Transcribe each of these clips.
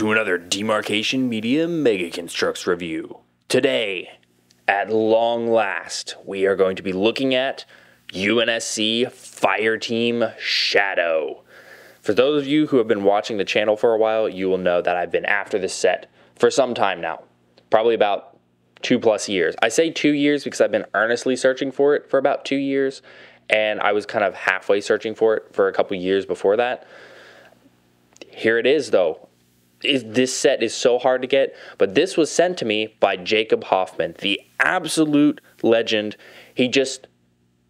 to another Demarcation Media Mega Construx review. Today, at long last, we are going to be looking at UNSC Fireteam Shadow. For those of you who have been watching the channel for a while, you will know that I've been after this set for some time now. Probably about 2+ years. I say 2 years because I've been earnestly searching for it for about 2 years, and I was kind of halfway searching for it for a couple years before that. Here it is, though. This set is so hard to get, but this was sent to me by Jacob Hoffman, the absolute legend. He just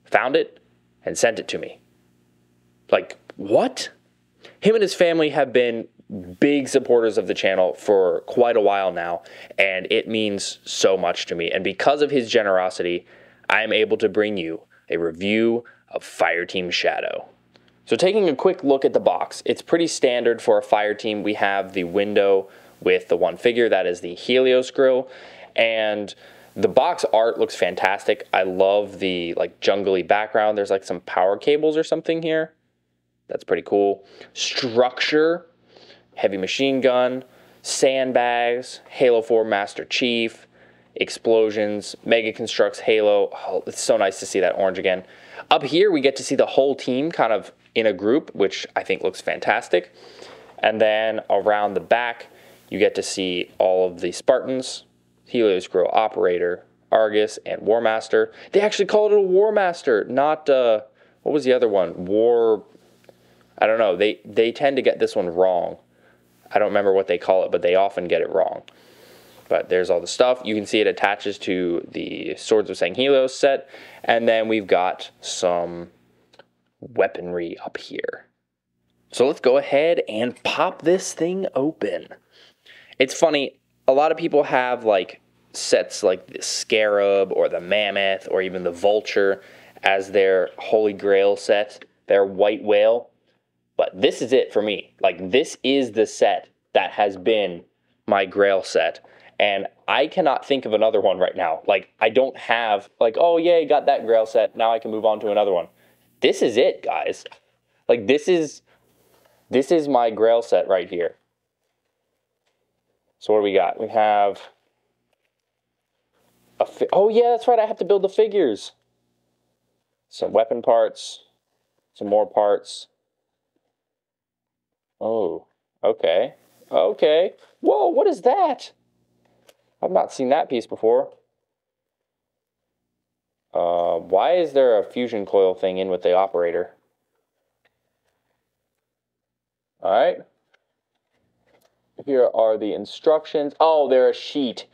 found it and sent it to me. Like, what? Him and his family have been big supporters of the channel for quite a while now, and it means so much to me. And because of his generosity, I am able to bring you a review of Fireteam Shadow. So taking a quick look at the box, it's pretty standard for a fire team. We have the window with the one figure, that is the Helioskrill, and the box art looks fantastic. I love the jungly background. There's like some power cables or something here. That's pretty cool. Structure, heavy machine gun, sandbags, Halo 4 Master Chief, explosions, Mega Construx Halo. Oh, it's so nice to see that orange again. Up here, we get to see the whole team kind of in a group, which I think looks fantastic. And then around the back, you get to see all of the Spartans, Helioskrill, Operator, Argus, and Warmaster. They actually called it a Warmaster, not, what was the other one? I don't know. They tend to get this one wrong. I don't remember what they call it, but they often get it wrong. But there's all the stuff. You can see it attaches to the Swords of Sanghelios set. And then we've got some weaponry up here. So let's go ahead and pop this thing open. It's funny, a lot of people have sets like the Scarab or the Mammoth or even the Vulture as their Holy Grail set, their White Whale. But this is it for me. This is the set that has been my Grail set. And I cannot think of another one right now. I don't have, oh, yay, got that Grail set. Now I can move on to another one. This is it, guys. This is my Grail set right here. So what do we got? We have oh, yeah, that's right. I have to build the figures. Some weapon parts. Some more parts. Oh, okay. Okay. Whoa, what is that? I've not seen that piece before. Why is there a fusion coil thing in with the Operator? Alright. Here are the instructions. Oh, they're a sheet.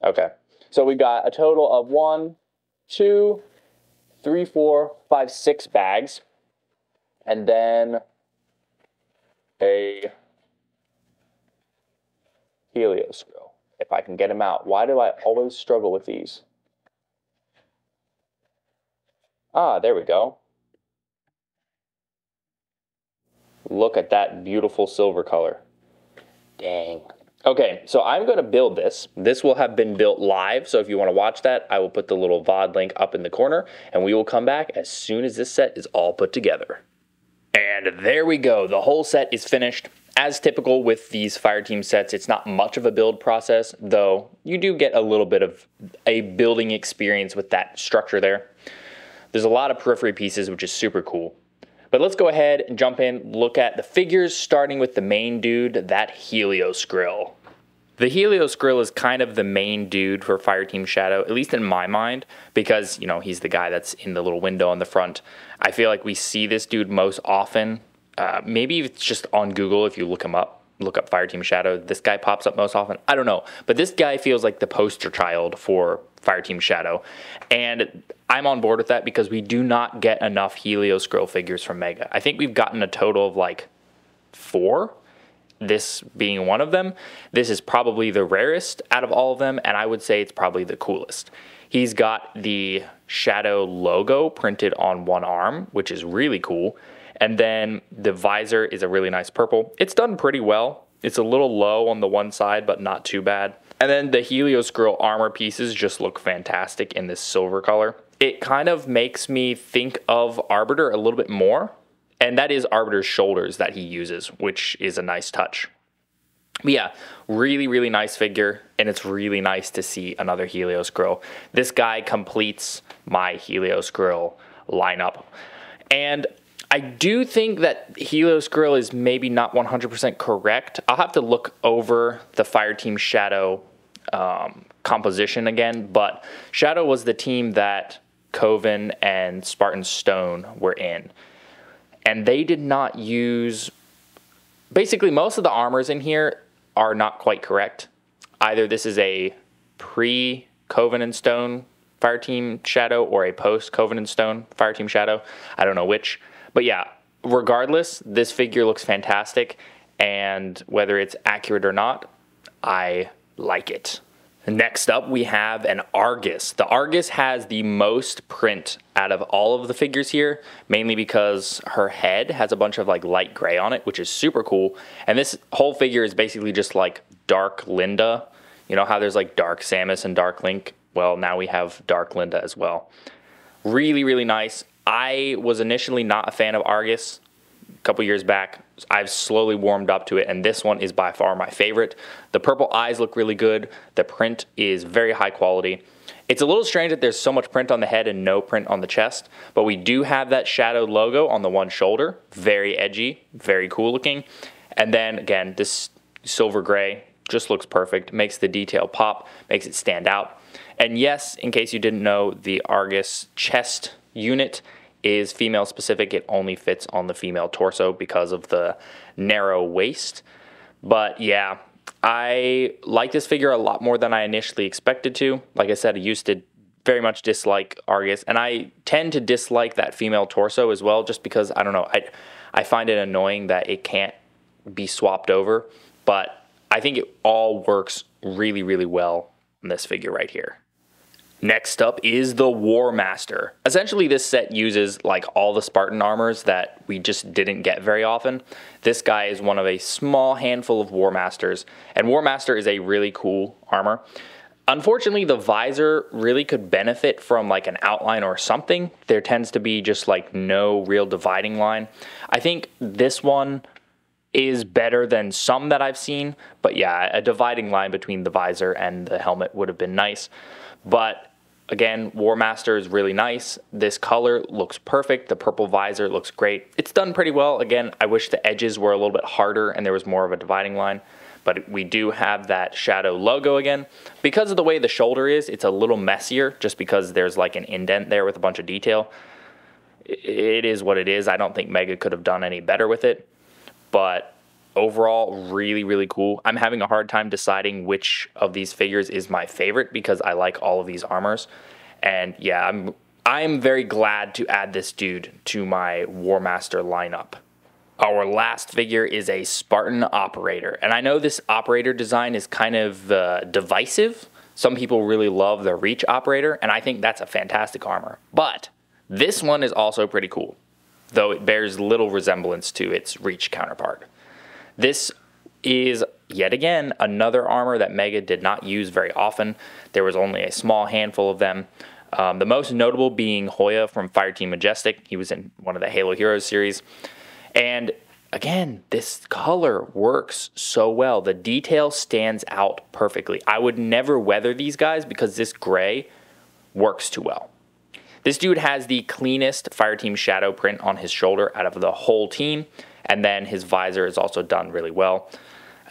Okay. So we got a total of 1, 2, 3, 4, 5, 6 bags. And then a Helioskrill. If I can get him out. Why do I always struggle with these? Ah, there we go. Look at that beautiful silver color. Dang. Okay, so I'm going to build this. This will have been built live, so if you want to watch that, I will put the little VOD link up in the corner, and we will come back as soon as this set is all put together. And there we go. The whole set is finished. As typical with these Fireteam sets, it's not much of a build process, though you do get a little bit of a building experience with that structure there. There's a lot of periphery pieces, which is super cool. But let's go ahead and jump in, look at the figures, starting with the main dude, that Helioskrill. The Helioskrill is kind of the main dude for Fireteam Shadow, at least in my mind, because, he's the guy that's in the little window on the front. I feel like we see this dude most often. Maybe it's just on Google if you look him up. Look up Fireteam Shadow. This guy pops up most often. I don't know. But this guy feels like the poster child for Fireteam Shadow. And I'm on board with that because we do not get enough Helioskrill figures from Mega. I think we've gotten a total of 4. This being one of them. This is probably the rarest out of all of them. And I would say it's probably the coolest. He's got the Shadow logo printed on one arm, which is really cool. And then the visor is a really nice purple. It's done pretty well. It's a little low on the one side, but not too bad. And then the Helioskrill armor pieces just look fantastic in this silver color. It kind of makes me think of Arbiter a little bit more. And that is Arbiter's shoulders that he uses, which is a nice touch. But yeah, really, really nice figure, and it's really nice to see another Helioskrill. This guy completes my Helioskrill lineup. And I do think that Helioskrill is maybe not 100% correct. I'll have to look over the Fireteam Shadow composition again, but Shadow was the team that Coven and Spartan Stone were in. And they did not use... Basically, most of the armors in here are not quite correct. Either this is a pre-Coven and Stone Fireteam Shadow or a post-Coven and Stone Fireteam Shadow. I don't know which. But yeah, regardless, this figure looks fantastic. And whether it's accurate or not, I like it. Next up, we have an Argus. The Argus has the most print out of all of the figures here, mainly because her head has a bunch of like light gray on it, which is super cool. And this whole figure is basically just like Dark Linda. You know how there's like Dark Samus and Dark Link? Well, now we have Dark Linda as well. Really, really nice. I was initially not a fan of Argus a couple years back. I've slowly warmed up to it, and this one is by far my favorite. The purple eyes look really good. The print is very high quality. It's a little strange that there's so much print on the head and no print on the chest, but we do have that Shadow logo on the one shoulder. Very edgy, very cool looking. And then again, this silver gray just looks perfect, makes the detail pop, makes it stand out. And yes, in case you didn't know, the Argus chest unit is female specific. It only fits on the female torso because of the narrow waist. But yeah, I like this figure a lot more than I initially expected to. Like I said, I used to very much dislike Argus, and I tend to dislike that female torso as well, just because, I don't know, I find it annoying that it can't be swapped over. But I think it all works really, really well on this figure right here. Next up is the Warmaster. Essentially, this set uses like all the Spartan armors that we just didn't get very often. This guy is one of a small handful of Warmasters, and Warmaster is a really cool armor. Unfortunately, the visor really could benefit from like an outline or something. There tends to be just like no real dividing line. I think this one is better than some that I've seen, but yeah, a dividing line between the visor and the helmet would have been nice. But again, Warmaster is really nice. This color looks perfect. The purple visor looks great. It's done pretty well. Again, I wish the edges were a little bit harder and there was more of a dividing line. But we do have that Shadow logo again. Because of the way the shoulder is, it's a little messier just because there's like an indent there with a bunch of detail. It is what it is. I don't think Mega could have done any better with it. But overall, really, really cool. I'm having a hard time deciding which of these figures is my favorite because I like all of these armors. And yeah, I'm very glad to add this dude to my Warmaster lineup. Our last figure is a Spartan Operator. And I know this Operator design is kind of divisive. Some people really love the Reach Operator, and I think that's a fantastic armor. But this one is also pretty cool, though it bears little resemblance to its Reach counterpart. This is, yet again, another armor that Mega did not use very often. There was only a small handful of them. The most notable being Hoya from Fireteam Majestic. He was in one of the Halo Heroes series. And again, this color works so well. The detail stands out perfectly. I would never weather these guys because this gray works too well. This dude has the cleanest Fireteam Shadow print on his shoulder out of the whole team. And then his visor is also done really well.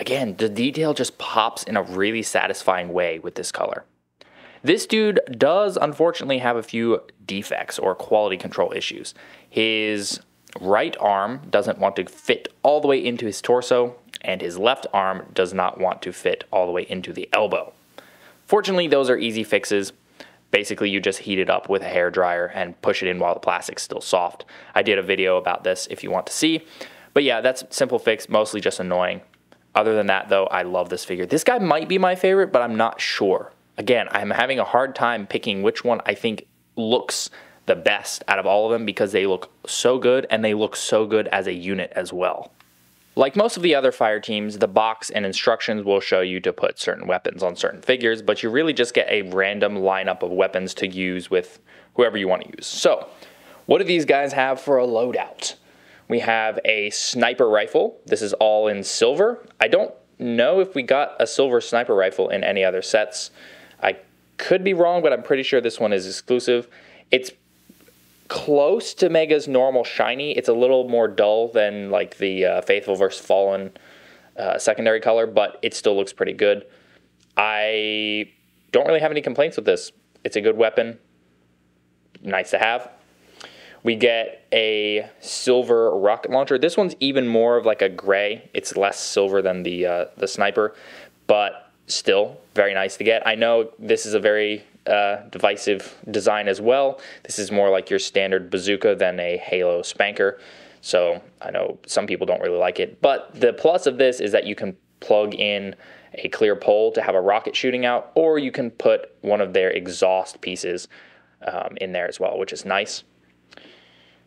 Again, the detail just pops in a really satisfying way with this color. This dude does unfortunately have a few defects or quality control issues. His right arm doesn't want to fit all the way into his torso, and his left arm does not want to fit all the way into the elbow. Fortunately, those are easy fixes. Basically, you just heat it up with a hairdryer and push it in while the plastic's still soft. I did a video about this if you want to see. But yeah, that's a simple fix, mostly just annoying. Other than that, though, I love this figure. This guy might be my favorite, but I'm not sure. Again, I'm having a hard time picking which one I think looks the best out of all of them because they look so good, and they look so good as a unit as well. Like most of the other fire teams, the box and instructions will show you to put certain weapons on certain figures, but you really just get a random lineup of weapons to use with whoever you want to use. So, what do these guys have for a loadout? We have a sniper rifle. This is all in silver. I don't know if we got a silver sniper rifle in any other sets. I could be wrong, but I'm pretty sure this one is exclusive. It's close to Mega's normal shiny. It's a little more dull than like the Faithful vs. Fallen secondary color, but it still looks pretty good. I don't really have any complaints with this. It's a good weapon. Nice to have. We get a silver rocket launcher. This one's even more of like a gray. It's less silver than the sniper, but still very nice to get. I know this is a very divisive design as well. This is more like your standard bazooka than a Halo spanker. So I know some people don't really like it, but the plus of this is that you can plug in a clear pole to have a rocket shooting out, or you can put one of their exhaust pieces in there as well, which is nice.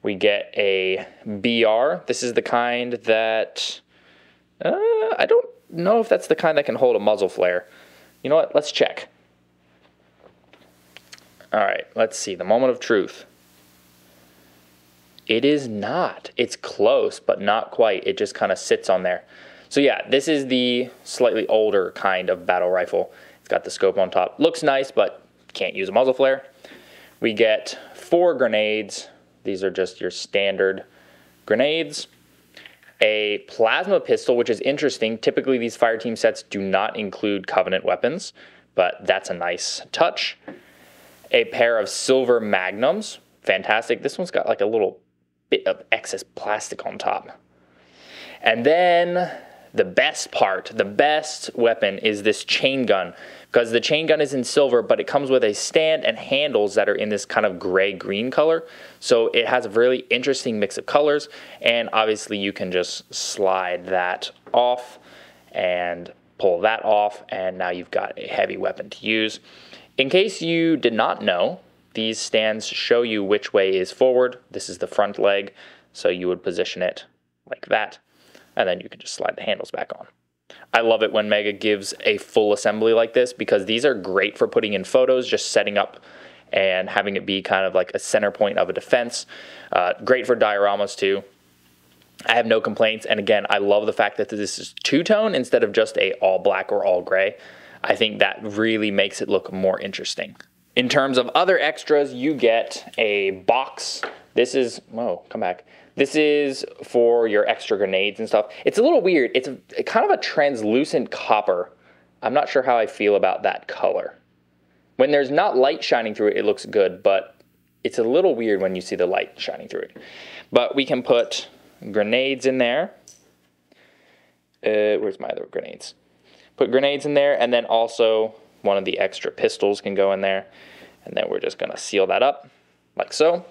We get a BR. This is the kind that, I don't know if that's the kind that can hold a muzzle flare. You know what, let's check. All right, let's see, the moment of truth. It is not. It's close, but not quite. It just kind of sits on there. So yeah, this is the slightly older kind of battle rifle. It's got the scope on top. Looks nice, but can't use a muzzle flare. We get 4 grenades. These are just your standard grenades. A plasma pistol, which is interesting. Typically, these Fireteam sets do not include Covenant weapons, but that's a nice touch. A pair of silver magnums. Fantastic. This one's got like a little bit of excess plastic on top. And then the best part, the best weapon is this chain gun, because the chain gun is in silver, but it comes with a stand and handles that are in this kind of gray-green color. So it has a really interesting mix of colors, and obviously you can just slide that off and pull that off, and now you've got a heavy weapon to use. In case you did not know, these stands show you which way is forward. This is the front leg, so you would position it like that, and then you can just slide the handles back on. I love it when Mega gives a full assembly like this, because these are great for putting in photos, just setting up and having it be kind of like a center point of a defense. Great for dioramas too. I have no complaints, and again, I love the fact that this is two-tone instead of just a all black or all gray. I think that really makes it look more interesting. In terms of other extras, you get a box. This is, whoa, come back. This is for your extra grenades and stuff. It's a little weird. It's kind of a translucent copper. I'm not sure how I feel about that color. When there's not light shining through it, it looks good, but it's a little weird when you see the light shining through it. But we can put grenades in there. Where's my other grenades? Put grenades in there, and then also one of the extra pistols can go in there. And then we're just gonna seal that up, like so.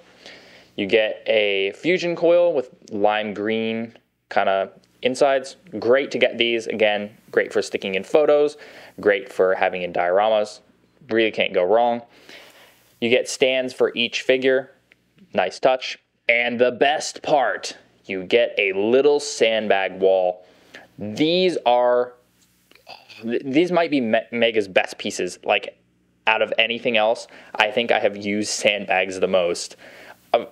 You get a fusion coil with lime green kind of insides. Great to get these. Again, great for sticking in photos, great for having in dioramas. Really can't go wrong. You get stands for each figure. Nice touch. And the best part, you get a little sandbag wall. These might be Mega's best pieces. Like, out of anything else, I think I have used sandbags the most.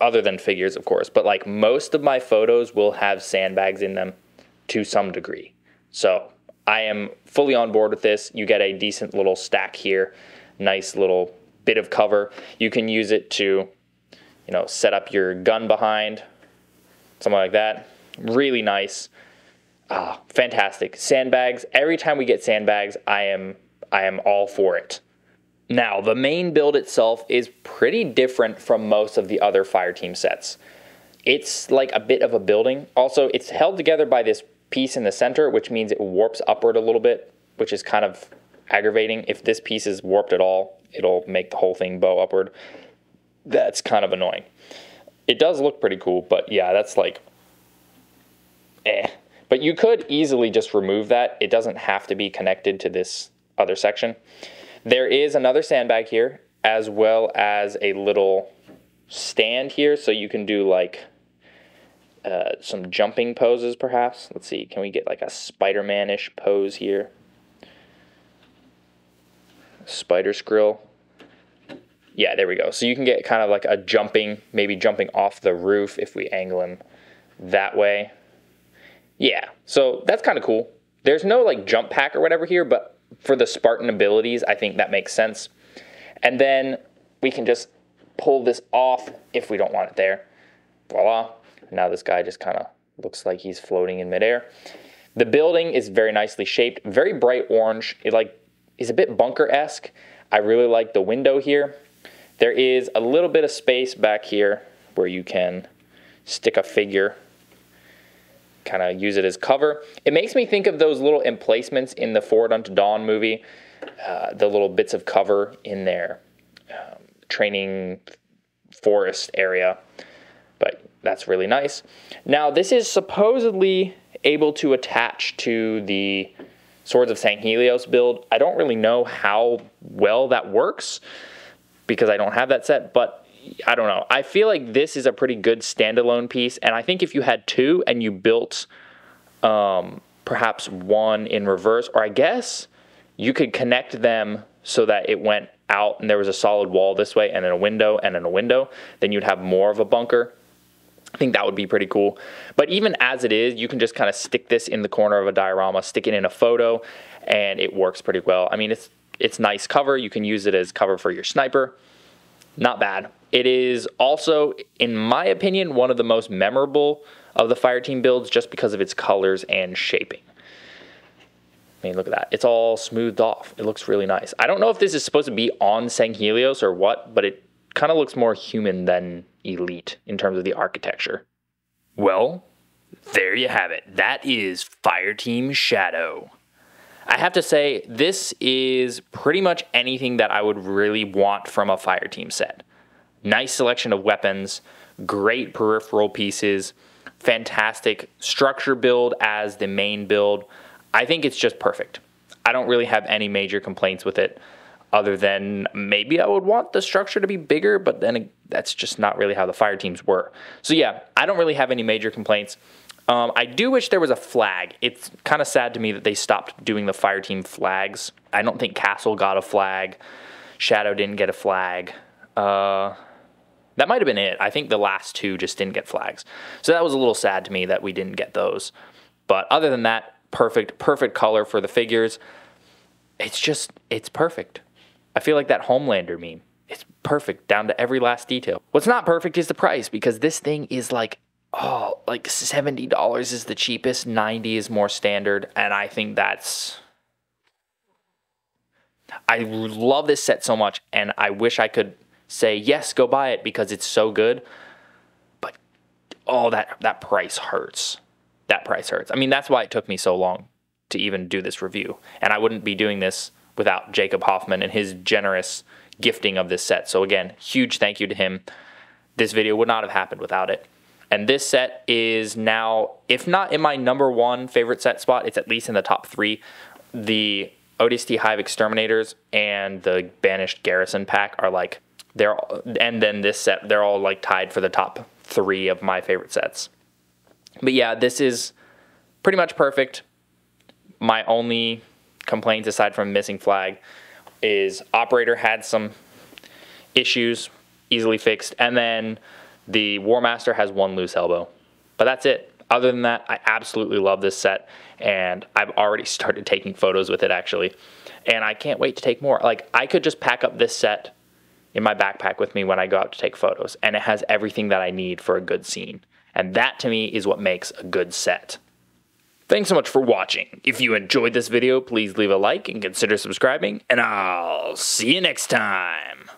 Other than figures, of course, but like most of my photos will have sandbags in them to some degree. So I am fully on board with this. You get a decent little stack here, nice little bit of cover. You can use it to, you know, set up your gun behind, something like that. Really nice. Fantastic. Sandbags. Every time we get sandbags, I am all for it. Now, the main build itself is pretty different from most of the other Fireteam sets. It's like a bit of a building. Also, it's held together by this piece in the center, which means it warps upward a little bit, which is kind of aggravating. If this piece is warped at all, it'll make the whole thing bow upward. That's kind of annoying. It does look pretty cool, but yeah, that's like, But you could easily just remove that. It doesn't have to be connected to this other section. There is another sandbag here, as well as a little stand here, so you can do like some jumping poses perhaps. Let's see, can we get like a Spider-Man-ish pose here? Spider-Skrill. Yeah, there we go. So you can get kind of like a jumping, maybe jumping off the roof if we angle him that way. Yeah, so that's kind of cool. There's no like jump pack or whatever here, but for the Spartan abilities, I think that makes sense. And then we can just pull this off if we don't want it there. Voila. Now this guy just kind of looks like he's floating in midair. The building is very nicely shaped, very bright orange. It like is a bit bunker-esque. I really like the window here. There is a little bit of space back here where you can stick a figure, kind of use it as cover. It makes me think of those little emplacements in the Forward Unto Dawn movie, the little bits of cover in their training forest area, but that's really nice. Now, this is supposedly able to attach to the Swords of St. Helios build. I don't really know how well that works because I don't have that set, but I don't know. I feel like this is a pretty good standalone piece, and I think if you had two and you built perhaps one in reverse, or I guess you could connect them so that it went out and there was a solid wall this way and then a window and then a window, then you'd have more of a bunker. I think that would be pretty cool. But even as it is, you can just kind of stick this in the corner of a diorama, stick it in a photo, and it works pretty well. I mean, it's nice cover. You can use it as cover for your sniper. Not bad. It is also, in my opinion, one of the most memorable of the Fireteam builds just because of its colors and shaping. I mean, look at that. It's all smoothed off. It looks really nice. I don't know if this is supposed to be on St. Helios or what, but it kind of looks more human than elite in terms of the architecture. Well, there you have it. That is Fireteam Shadow. I have to say, this is pretty much anything that I would really want from a Fireteam set. Nice selection of weapons, great peripheral pieces, fantastic structure build as the main build. I think it's just perfect. I don't really have any major complaints with it other than maybe I would want the structure to be bigger, but then that's just not really how the Fireteams were. So yeah, I don't really have any major complaints. I do wish there was a flag. It's kind of sad to me that they stopped doing the Fireteam flags. I don't think Castle got a flag. Shadow didn't get a flag. That might have been it. I think the last two just didn't get flags. So that was a little sad to me that we didn't get those. But other than that, perfect color for the figures. It's perfect. I feel like that Homelander meme. It's perfect down to every last detail. What's not perfect is the price, because this thing is like $70 is the cheapest, $90 is more standard, and I think that's... I love this set so much, and I wish I could say, yes, go buy it because it's so good, but that price hurts. That price hurts. I mean, that's why it took me so long to even do this review, and I wouldn't be doing this without Jacob Hoffman and his generous gifting of this set. So again, huge thank you to him. This video would not have happened without it. And this set is now, if not in my #1 favorite set spot, it's at least in the top 3. The ODST Hive Exterminators and the Banished Garrison pack are like, and then this set, they're all like tied for the top 3 of my favorite sets. But yeah, this is pretty much perfect. My only complaints, aside from missing flag, is Operator had some issues, easily fixed, and then the Warmaster has one loose elbow. But that's it. Other than that, I absolutely love this set, and I've already started taking photos with it, actually. And I can't wait to take more. Like, I could just pack up this set in my backpack with me when I go out to take photos, and it has everything that I need for a good scene. And that, to me, is what makes a good set. Thanks so much for watching. If you enjoyed this video, please leave a like and consider subscribing, and I'll see you next time.